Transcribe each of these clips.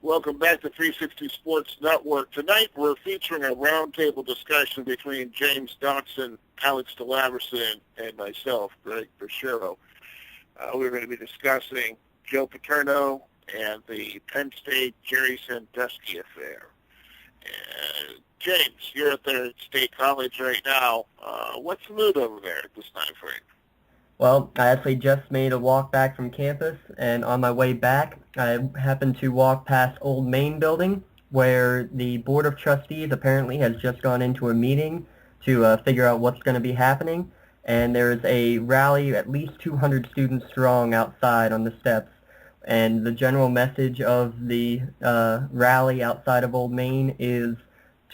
Welcome back to 360 Sports Network. Tonight we're featuring a roundtable discussion between James Dotson, Alex DeLaverson, and myself, Greg Brachero. We're going to be discussing Joe Paterno and the Penn State Jerry Sandusky affair. James, you're at the State College right now. What's the mood over there at this time frame? Well, I actually just made a walk back from campus, and on my way back, I happened to walk past Old Main Building, where the Board of Trustees apparently has just gone into a meeting to figure out what's going to be happening, and there's a rally, at least 200 students strong, outside on the steps, and the general message of the rally outside of Old Main is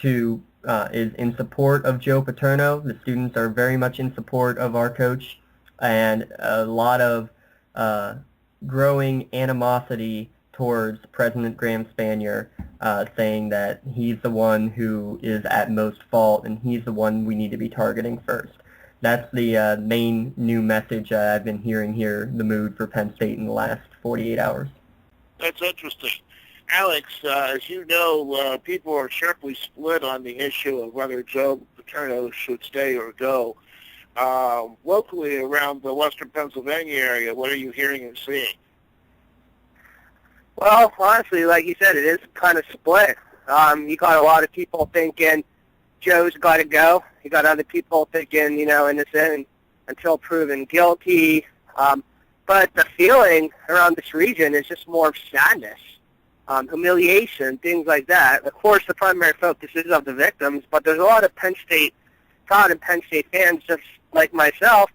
in support of Joe Paterno. The students are very much in support of our coach, and a lot of growing animosity towards President Graham Spanier, saying that he's the one who is at most fault and he's the one we need to be targeting first. That's the main new message I've been hearing here, the mood for Penn State in the last 48 hours. That's interesting. Alex, as you know, people are sharply split on the issue of whether Joe Paterno should stay or go. Locally around the western Pennsylvania area, what are you hearing and seeing? Well, honestly, like you said, it is kind of split. You got a lot of people thinking Joe's got to go. You got other people thinking, innocent until proven guilty. But the feeling around this region is just more of sadness, humiliation, things like that. Of course, the primary focus is of the victims, but there's a lot of Penn State proud and Penn State fans, just like myself,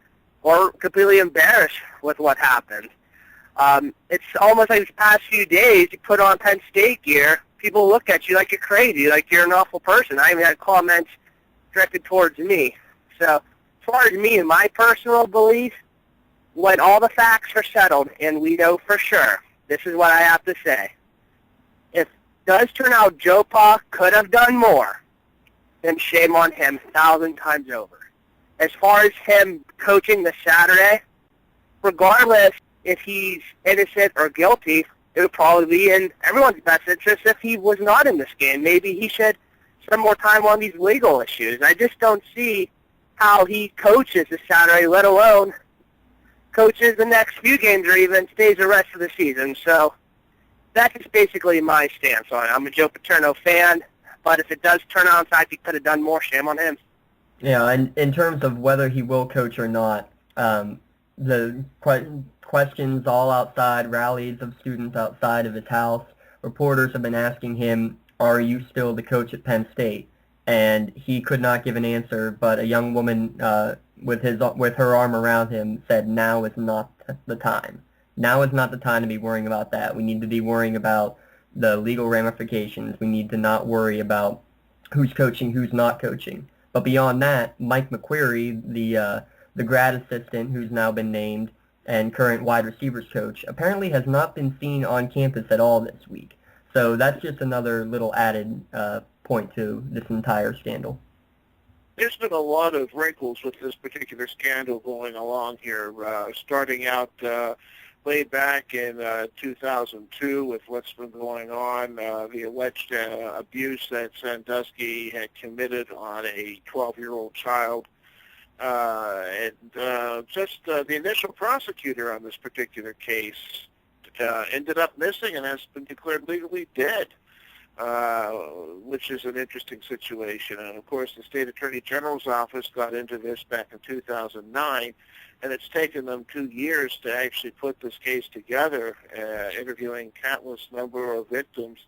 are completely embarrassed with what happened. It's almost like these past few days, you put on Penn State gear, people look at you like you're crazy, like you're an awful person. I even had comments directed towards me. So as far as me and my personal belief, when all the facts are settled, and we know for sure, this is what I have to say. If it does turn out Joe Pa could have done more, then shame on him 1,000 times over. As far as him coaching this Saturday, regardless if he's innocent or guilty, it would probably be in everyone's best interest if he was not in this game. Maybe he should spend more time on these legal issues. I just don't see how he coaches this Saturday, let alone coaches the next few games or even stays the rest of the season. So that's just basically my stance on it. I'm a Joe Paterno fan, but if it does turn out in fact he could have done more, shame on him. Yeah, and in terms of whether he will coach or not, the questions all outside, rallies of students outside of his house, reporters have been asking him, are you still the coach at Penn State? And he could not give an answer, but a young woman with her arm around him said, now is not the time. Now is not the time to be worrying about that. We need to be worrying about the legal ramifications. We need to not worry about who's coaching, who's not coaching. But beyond that, Mike McQuarrie, the grad assistant who's now been named and current wide receivers coach, apparently has not been seen on campus at all this week. So that's just another little added point to this entire scandal. There's been a lot of wrinkles with this particular scandal going along here, starting out way back in 2002 with what's been going on, the alleged abuse that Sandusky had committed on a 12-year-old child. Just the initial prosecutor on this particular case ended up missing and has been declared legally dead, which is an interesting situation. And, of course, the State Attorney General's office got into this back in 2009, and it's taken them 2 years to actually put this case together, interviewing countless number of victims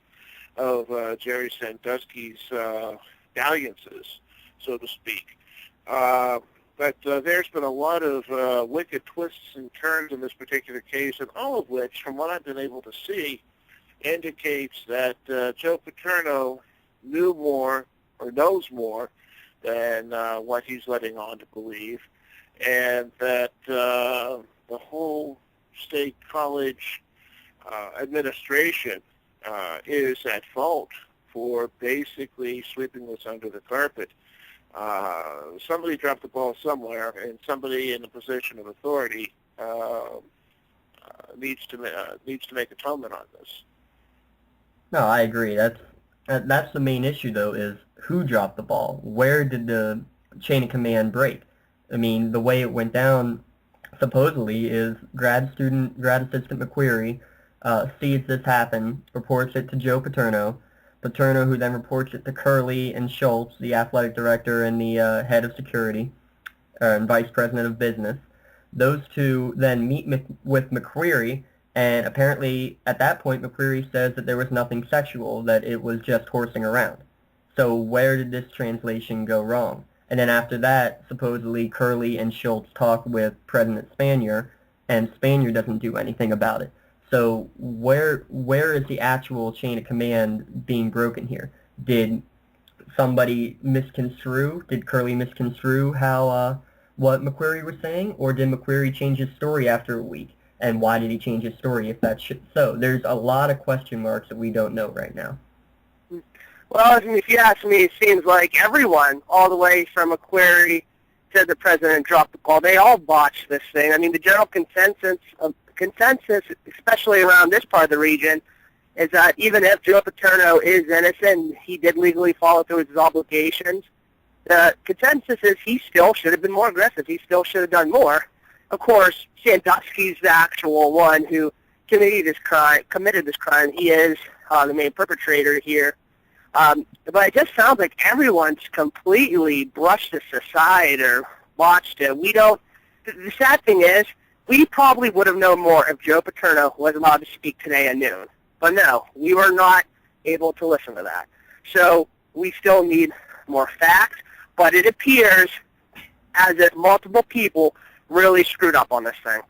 of Jerry Sandusky's dalliances, so to speak. But there's been a lot of wicked twists and turns in this particular case, and all of which, from what I've been able to see, indicates that Joe Paterno knew more or knows more than what he's letting on to believe, and that the whole state college administration is at fault for basically sweeping this under the carpet. Somebody dropped the ball somewhere, and somebody in a position of authority needs to make atonement on this. No, I agree. That's the main issue, though, is who dropped the ball? Where did the chain of command break? I mean, the way it went down, supposedly, is grad assistant McQuarrie sees this happen, reports it to Joe Paterno, Paterno who then reports it to Curley and Schultz, the athletic director and the head of security, and vice president of business. Those two then meet with McQuarrie, and apparently at that point McQuarrie says that there was nothing sexual, that it was just horsing around. So where did this translation go wrong? And then after that, supposedly Curley and Schultz talk with President Spanier, and Spanier doesn't do anything about it. So where is the actual chain of command being broken here? Did somebody misconstrue? Did Curley misconstrue how what McQuarrie was saying, or did McQuarrie change his story after a week? And why did he change his story if that's so? There's a lot of question marks that we don't know right now. Well, if you ask me, it seems like everyone, all the way from McQuarrie to the president, dropped the ball. They all botched this thing. I mean, the general consensus, especially around this part of the region, is that even if Joe Paterno is innocent, he did legally follow through his obligations, the consensus is he still should have been more aggressive. He still should have done more. Of course, Sandusky's the actual one who committed this crime. He is the main perpetrator here. But it just sounds like everyone's completely brushed this aside or watched it. We don't. The sad thing is, we probably would have known more if Joe Paterno was allowed to speak today at noon. But no, we were not able to listen to that. So we still need more facts. But it appears as if multiple people really screwed up on this thing.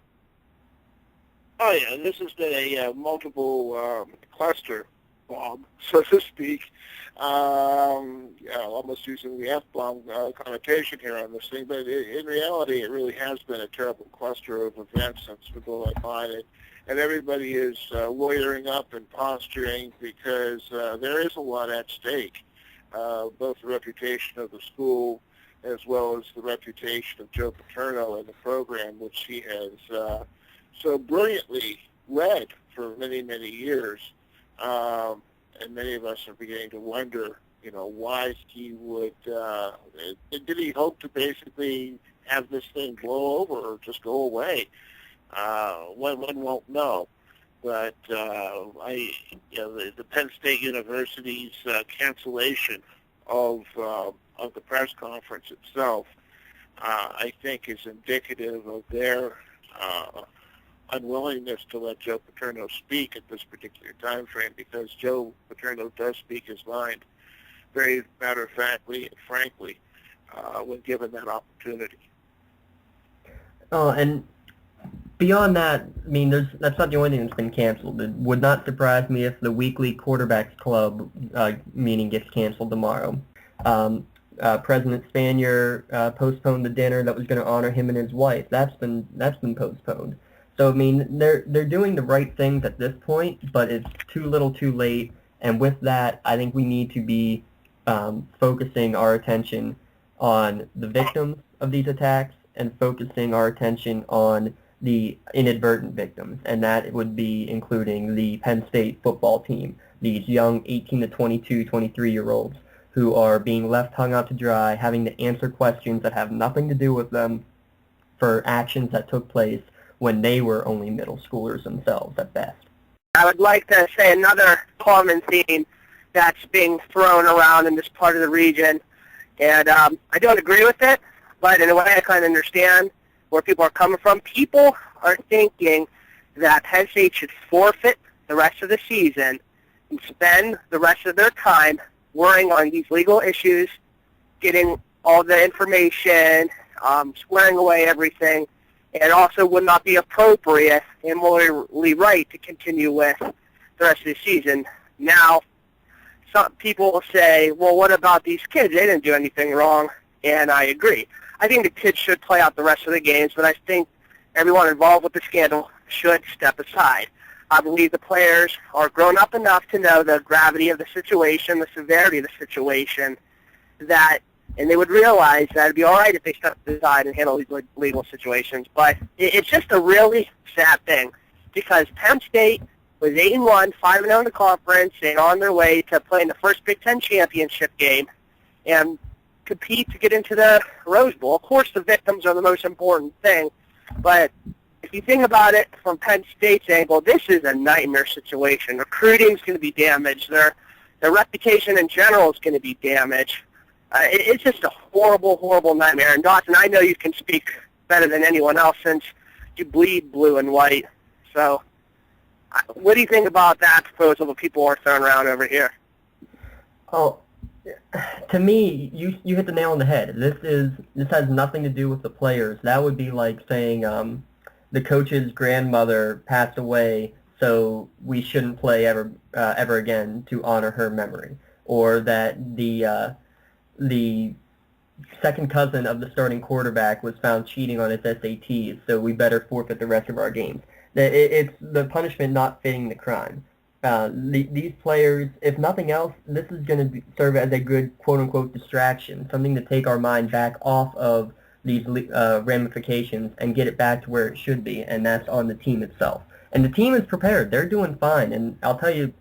Oh yeah, this has been a multiple cluster bomb, so to speak. Almost using the F-bomb connotation here on this thing, but in reality, it really has been a terrible cluster of events since the bullet line, and everybody is lawyering up and posturing because there is a lot at stake, both the reputation of the school as well as the reputation of Joe Paterno and the program, which he has so brilliantly led for many, many years. And many of us are beginning to wonder, why he would, did he hope to basically have this thing blow over or just go away? One won't know. But the Penn State University's cancellation of the press conference itself, I think, is indicative of their unwillingness to let Joe Paterno speak at this particular time frame, because Joe Paterno does speak his mind very matter-of-factly and frankly when given that opportunity. Oh, and beyond that, I mean, that's not the only thing that's been canceled. It would not surprise me if the weekly quarterbacks club meeting gets canceled tomorrow. President Spanier postponed the dinner that was going to honor him and his wife. That's been postponed. So, I mean, they're doing the right things at this point, but it's too little too late. And with that, I think we need to be focusing our attention on the victims of these attacks and focusing our attention on the inadvertent victims. And that would be including the Penn State football team, these young 18 to 22, 23-year-olds who are being left hung out to dry, having to answer questions that have nothing to do with them for actions that took place when they were only middle schoolers themselves at best. I would like to say another common theme that's being thrown around in this part of the region, and I don't agree with it, but in a way I kind of understand where people are coming from. People are thinking that Penn State should forfeit the rest of the season and spend the rest of their time worrying on these legal issues, getting all the information, squaring away everything, and also would not be appropriate and morally right to continue with the rest of the season. Now, some people will say, well, what about these kids? They didn't do anything wrong, and I agree. I think the kids should play out the rest of the games, but I think everyone involved with the scandal should step aside. I believe the players are grown up enough to know the gravity of the situation, the severity of the situation, and they would realize that it would be all right if they stepped aside and handle these legal situations. But it's just a really sad thing, because Penn State was 8-1, 5-0 in the conference, and on their way to playing the first Big Ten championship game and compete to get into the Rose Bowl. Of course, the victims are the most important thing, but if you think about it from Penn State's angle, this is a nightmare situation. Recruiting's going to be damaged. Their reputation in general is going to be damaged. It's just a horrible, horrible nightmare. And Dawson, I know you can speak better than anyone else since you bleed blue and white. So what do you think about that proposal that people are throwing around over here? Oh, to me, you hit the nail on the head. This has nothing to do with the players. That would be like saying the coach's grandmother passed away, so we shouldn't play ever again to honor her memory, or that the second cousin of the starting quarterback was found cheating on his SATs, so we better forfeit the rest of our games. It's the punishment not fitting the crime. These players, if nothing else, this is going to serve as a good quote-unquote distraction, something to take our mind back off of these ramifications and get it back to where it should be, and that's on the team itself. And the team is prepared. They're doing fine. And I'll tell you,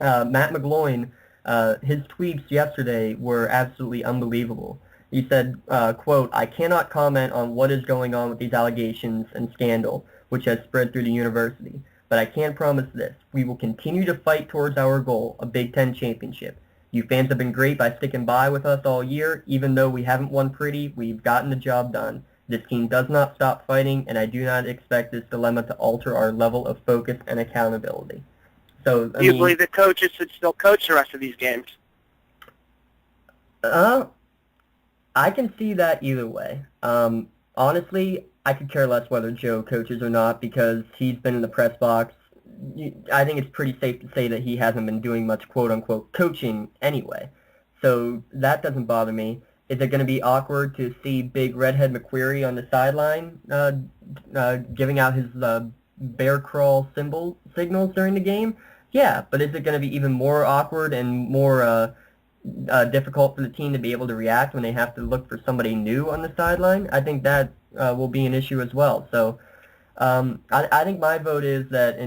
Matt McGloin, his tweets yesterday were absolutely unbelievable. He said, quote, "I cannot comment on what is going on with these allegations and scandal, which has spread through the university. But I can promise this. We will continue to fight towards our goal, a Big Ten championship. You fans have been great by sticking by with us all year. Even though we haven't won pretty, we've gotten the job done. This team does not stop fighting, and I do not expect this dilemma to alter our level of focus and accountability." So, Do you believe the coaches should still coach the rest of these games? I can see that either way. Honestly, I could care less whether Joe coaches or not because he's been in the press box. I think it's pretty safe to say that he hasn't been doing much quote-unquote coaching anyway. So that doesn't bother me. Is it going to be awkward to see big redhead McQuarrie on the sideline giving out his bear crawl signals during the game? Yeah, but is it going to be even more awkward and more difficult for the team to be able to react when they have to look for somebody new on the sideline? I think that will be an issue as well. So I think my vote is that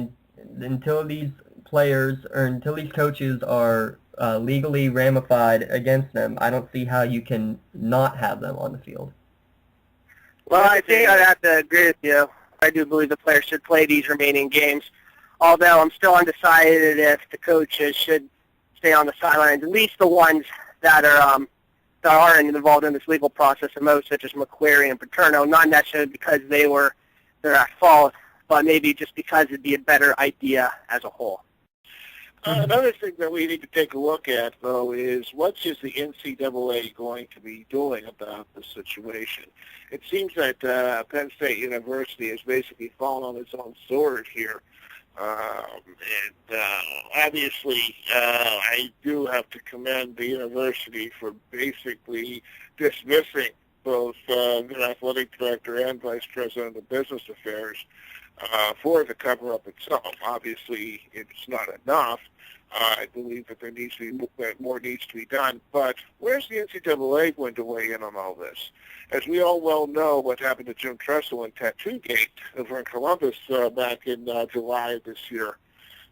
until these players or until these coaches are legally ramified against them, I don't see how you can not have them on the field. Well, I think I'd have to agree with you. I do believe the players should play these remaining games, although I'm still undecided if the coaches should stay on the sidelines, at least the ones that are involved in this legal process the most, such as McQuarrie and Paterno, not necessarily because they're at fault, but maybe just because it'd be a better idea as a whole. Another thing that we need to take a look at, though, is what is the NCAA going to be doing about the situation? It seems that Penn State University has basically fallen on its own sword here. Obviously, I do have to commend the university for basically dismissing both their athletic director and vice president of business affairs for the cover-up itself. Obviously, it's not enough. I believe that there needs to be more needs to be done. But where's the NCAA going to weigh in on all this? As we all well know, what happened to Jim Tressel in Tattoo Gate over in Columbus back in July of this year,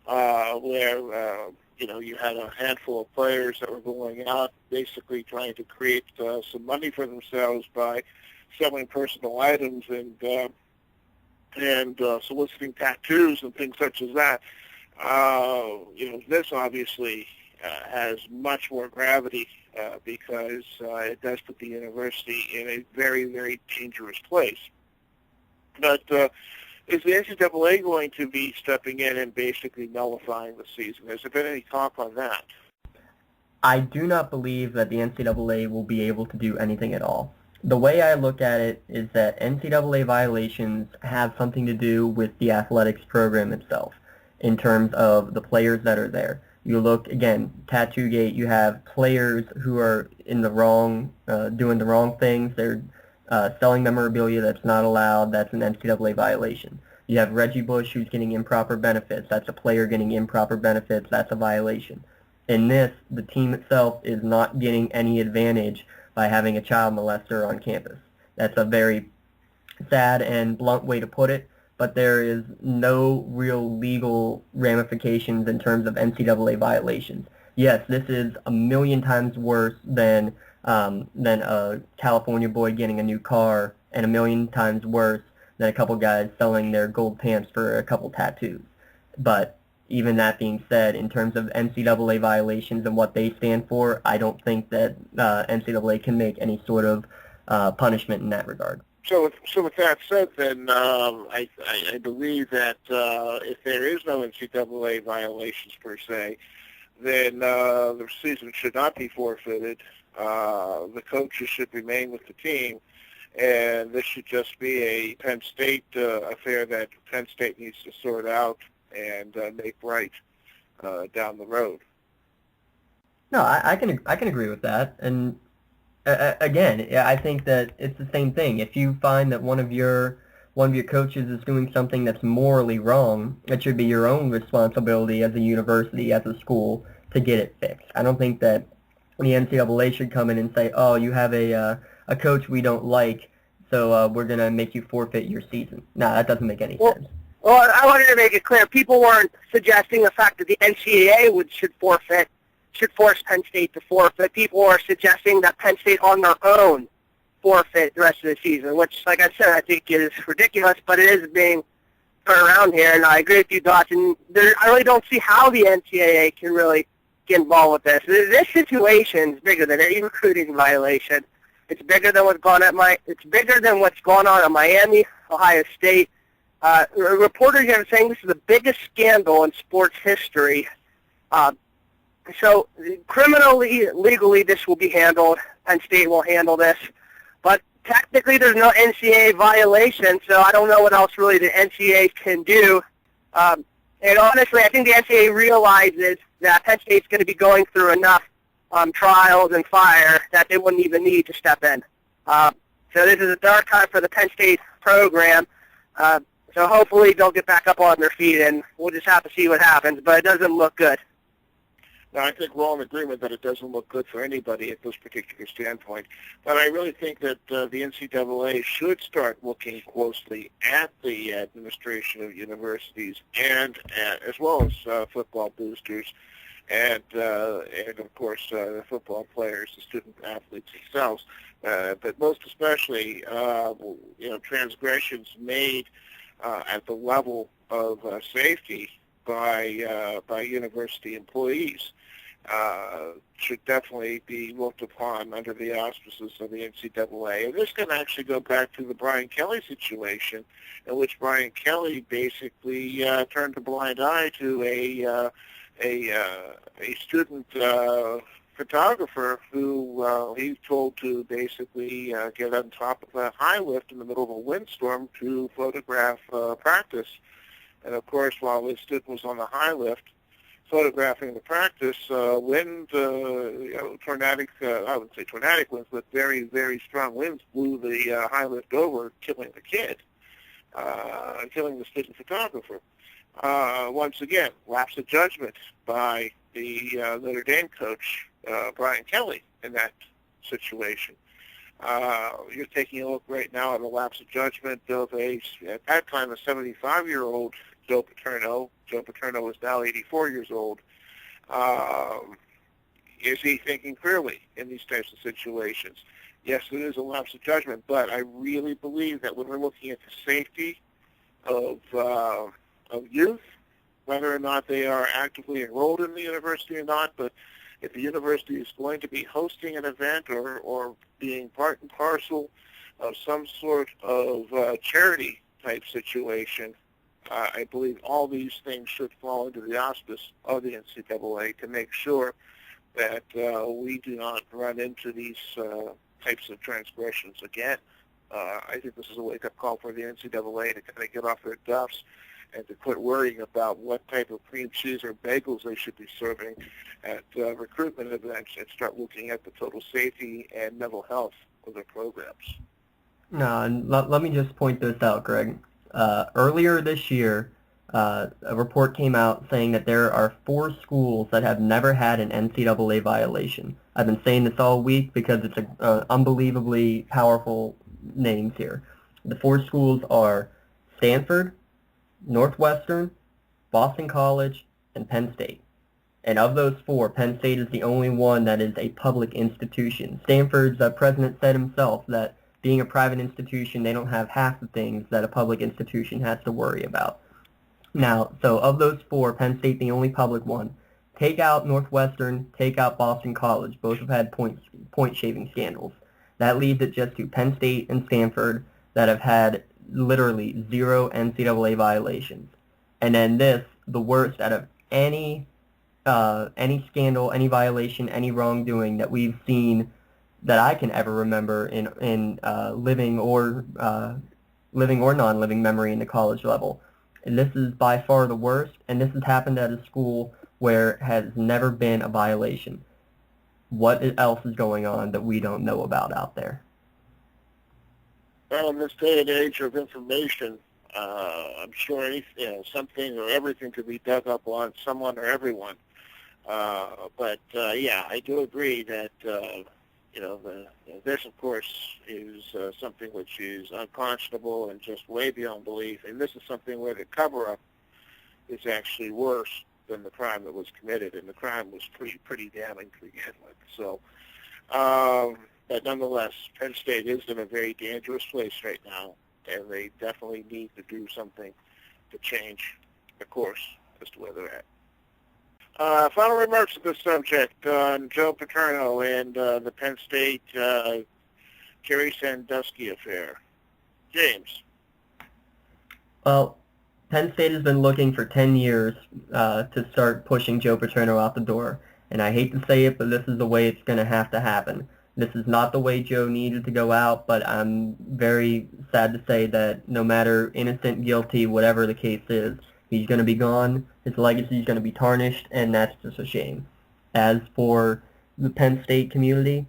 where you had a handful of players that were going out, basically trying to create some money for themselves by selling personal items and soliciting tattoos and things such as that. This obviously has much more gravity because it does put the university in a very, very dangerous place. But is the NCAA going to be stepping in and basically nullifying the season? Has there been any talk on that? I do not believe that the NCAA will be able to do anything at all. The way I look at it is that NCAA violations have something to do with the athletics program itself in terms of the players that are there. You look, again, Tattoo Gate, you have players who are in the wrong, doing the wrong things. They're selling memorabilia that's not allowed. That's an NCAA violation. You have Reggie Bush who's getting improper benefits. That's a player getting improper benefits. That's a violation. In this, the team itself is not getting any advantage by having a child molester on campus. That's a very sad and blunt way to put it, but there is no real legal ramifications in terms of NCAA violations. Yes, this is a million times worse than a California boy getting a new car, and a million times worse than a couple guys selling their gold pants for a couple tattoos. But even that being said, in terms of NCAA violations and what they stand for, I don't think that NCAA can make any sort of punishment in that regard. So with that said, then I believe that if there is no NCAA violations per se, then the season should not be forfeited. The coaches should remain with the team, and this should just be a Penn State affair that Penn State needs to sort out and make right down the road. No, I can agree with that, and again, I think that it's the same thing. If you find that one of your coaches is doing something that's morally wrong, it should be your own responsibility as a university, as a school, to get it fixed. I don't think that the NCAA should come in and say, "Oh, you have a coach we don't like, so we're gonna make you forfeit your season." No, that doesn't make any sense. Well, I wanted to make it clear. People weren't suggesting the fact that the NCAA should force Penn State to forfeit. People are suggesting that Penn State on their own forfeit the rest of the season, which, like I said, I think is ridiculous, but it is being turned around here, and I agree with you, Dawson. I really don't see how the NCAA can really get involved with this. This situation is bigger than any recruiting violation. It's bigger than what's going on at Miami, Ohio State. Reporters here are saying this is the biggest scandal in sports history. So criminally, legally, this will be handled. Penn State will handle this. But technically, there's no NCAA violation, so I don't know what else really the NCAA can do. And honestly, I think the NCAA realizes that Penn State's going to be going through enough trials and fire that they wouldn't even need to step in. So this is a dark time for the Penn State program. So hopefully they'll get back up on their feet, and we'll just have to see what happens. But it doesn't look good. Now, I think we're all in agreement that it doesn't look good for anybody at this particular standpoint. But I really think that the NCAA should start looking closely at the administration of universities and as well as football boosters and of course the football players, the student athletes themselves. But most especially, transgressions made at the level of safety by university employees should definitely be looked upon under the auspices of the NCAA. And this can actually go back to the Brian Kelly situation, in which Brian Kelly basically turned a blind eye to a student photographer who he told to basically get on top of a high lift in the middle of a windstorm to photograph practice. And of course, while this student was on the high lift photographing the practice, wind, tornadic, I wouldn't say tornadic winds, but very, very strong winds blew the high lift over, killing the kid, killing the student photographer. Once again, lapse of judgment by the Notre Dame coach, Brian Kelly, in that situation. You're taking a look right now at a lapse of judgment of at that time, a 75-year-old Joe Paterno. Joe Paterno is now 84 years old. Is he thinking clearly in these types of situations? Yes, it is a lapse of judgment, but I really believe that when we're looking at the safety of youth, whether or not they are actively enrolled in the university or not, but if the university is going to be hosting an event or being part and parcel of some sort of charity type situation, I believe all these things should fall under the auspice of the NCAA to make sure that we do not run into these types of transgressions again. I think this is a wake-up call for the NCAA to kind of get off their duffs and to quit worrying about what type of cream cheese or bagels they should be serving at recruitment events and start looking at the total safety and mental health of their programs. No, and let me just point this out, Greg. Earlier this year, a report came out saying that there are 4 schools that have never had an NCAA violation. I've been saying this all week because it's unbelievably powerful names here. The 4 schools are Stanford, Northwestern, Boston College, and Penn State. And of those four, Penn State is the only one that is a public institution. Stanford's president said himself that being a private institution, they don't have half the things that a public institution has to worry about. Now, so of those four, Penn State the only public one. Take out Northwestern, take out Boston College. Both have had point-shaving scandals. That leaves it just to Penn State and Stanford that have had literally 0 NCAA violations. And then this, the worst out of any scandal, any violation, any wrongdoing that we've seen that I can ever remember in living or non-living memory in the college level. And this is by far the worst, and this has happened at a school where it has never been a violation. What else is going on that we don't know about out there? Well, in this day and age of information, I'm sure something or everything could be dug up on someone or everyone. But I do agree that this, of course, is something which is unconscionable and just way beyond belief. And this is something where the cover-up is actually worse than the crime that was committed, and the crime was pretty damning to begin with. So, but nonetheless, Penn State is in a very dangerous place right now, and they definitely need to do something to change the course as to where they're at. Final remarks on this subject on Joe Paterno and the Penn State Jerry Sandusky affair. James. Well, Penn State has been looking for 10 years to start pushing Joe Paterno out the door. And I hate to say it, but this is the way it's going to have to happen. This is not the way Joe needed to go out, but I'm very sad to say that no matter innocent, guilty, whatever the case is, he's going to be gone, his legacy is going to be tarnished, and that's just a shame. As for the Penn State community,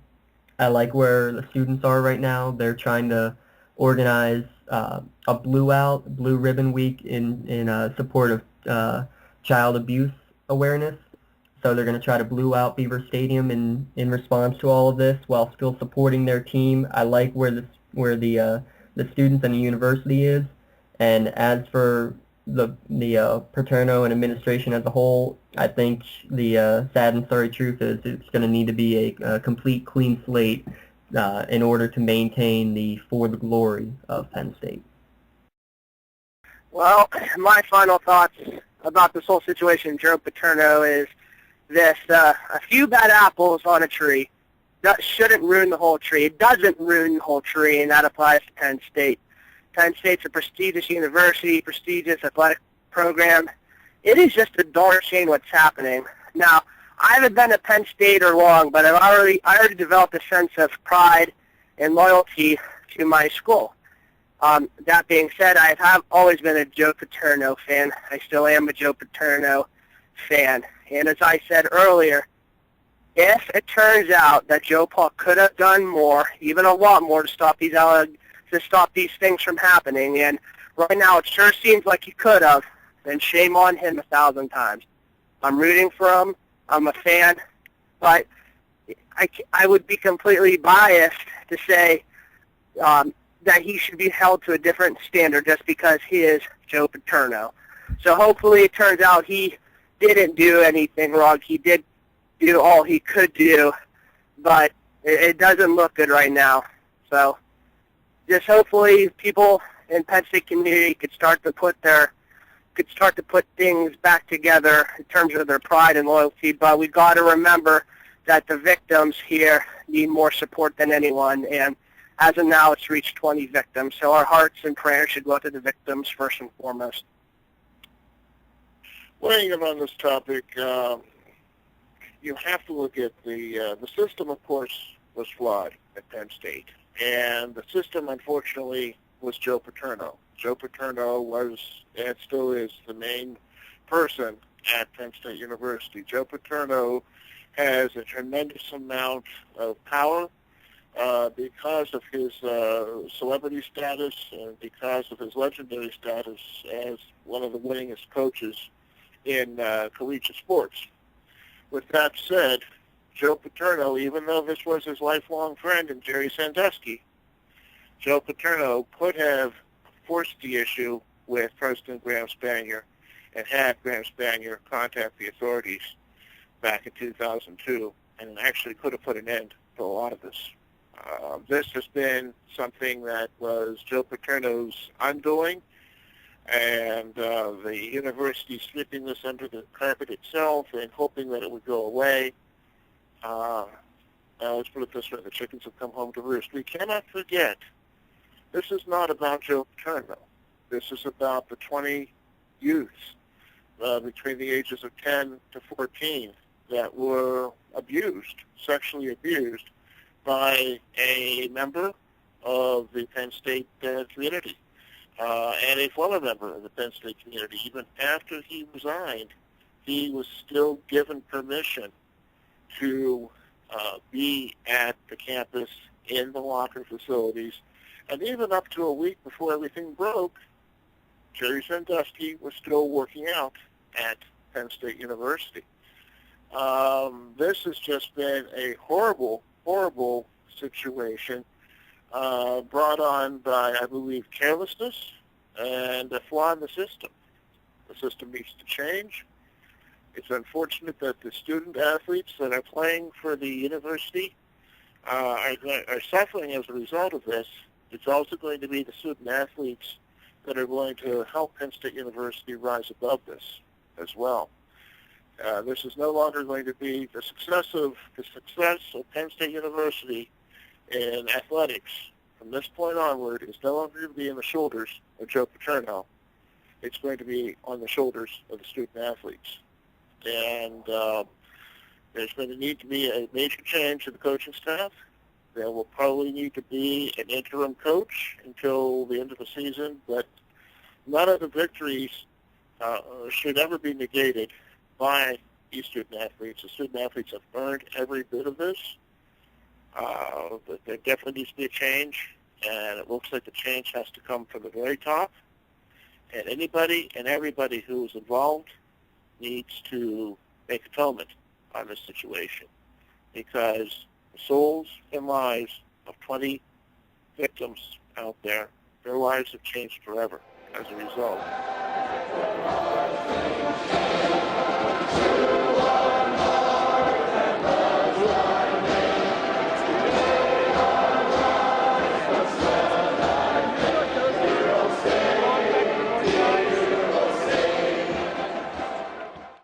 I like where the students are right now. They're trying to organize a Blue Ribbon Week in support of child abuse awareness. So they're going to try to blue out Beaver Stadium in response to all of this while still supporting their team. I like where the students and the university is. And as for the Paterno and administration as a whole, I think the sad and sorry truth is it's going to need to be a complete clean slate in order to maintain for the glory of Penn State. Well, my final thoughts about this whole situation, Joe Paterno, is this: a few bad apples on a tree that shouldn't ruin the whole tree. It doesn't ruin the whole tree, and that applies to Penn State. Penn State's a prestigious university, prestigious athletic program. It is just a darn shame what's happening. Now, I haven't been to Penn State or long, but I already developed a sense of pride and loyalty to my school. That being said, I have always been a Joe Paterno fan. I still am a Joe Paterno fan. And as I said earlier, if it turns out that Joe Paul could have done more, even a lot more, to stop these things from happening, and right now it sure seems like he could have, then shame on him 1,000 times. I'm rooting for him. I'm a fan, but I would be completely biased to say that he should be held to a different standard just because he is Joe Paterno. So hopefully it turns out he didn't do anything wrong. He did do all he could do, but it doesn't look good right now. So just hopefully people in Penn State community could start to put things back together in terms of their pride and loyalty. But we've got to remember that the victims here need more support than anyone, and as of now, it's reached 20 victims. So our hearts and prayers should go out to the victims first and foremost. Weighing in on this topic, you have to look at the system. Of course, was flawed at Penn State, and the system, unfortunately, was Joe Paterno. Joe Paterno was and still is the main person at Penn State University. Joe Paterno has a tremendous amount of power because of his celebrity status and because of his legendary status as one of the winningest coaches in collegiate sports. With that said, Joe Paterno, even though this was his lifelong friend in Jerry Sandusky, Joe Paterno could have forced the issue with President Graham Spanier and had Graham Spanier contact the authorities back in 2002 and actually could have put an end to a lot of this. This has been something that was Joe Paterno's undoing, and the university sweeping this under the carpet itself and hoping that it would go away. Let's put it this way, the chickens have come home to roost. We cannot forget, this is not about Joe Paterno. This is about the 20 youths between the ages of 10 to 14 that were abused, sexually abused, by a member of the Penn State community and a former member of the Penn State community. Even after he resigned, he was still given permission to be at the campus in the locker facilities. And even up to a week before everything broke, Jerry Sandusky was still working out at Penn State University. This has just been a horrible, horrible situation brought on by, I believe, carelessness and a flaw in the system. The system needs to change. It's unfortunate that the student athletes that are playing for the university are suffering as a result of this. It's also going to be the student athletes that are going to help Penn State University rise above this as well. This is no longer going to be the success of Penn State University in athletics. From this point onward, is no longer going to be on the shoulders of Joe Paterno. It's going to be on the shoulders of the student athletes. And there's going to need to be a major change in the coaching staff. There will probably need to be an interim coach until the end of the season, but none of the victories should ever be negated by these student athletes. The student athletes have earned every bit of this. But there definitely needs to be a change, and it looks like the change has to come from the very top. And anybody and everybody who is involved needs to make atonement on this situation, because the souls and lives of 20 victims out there, their lives have changed forever as a result.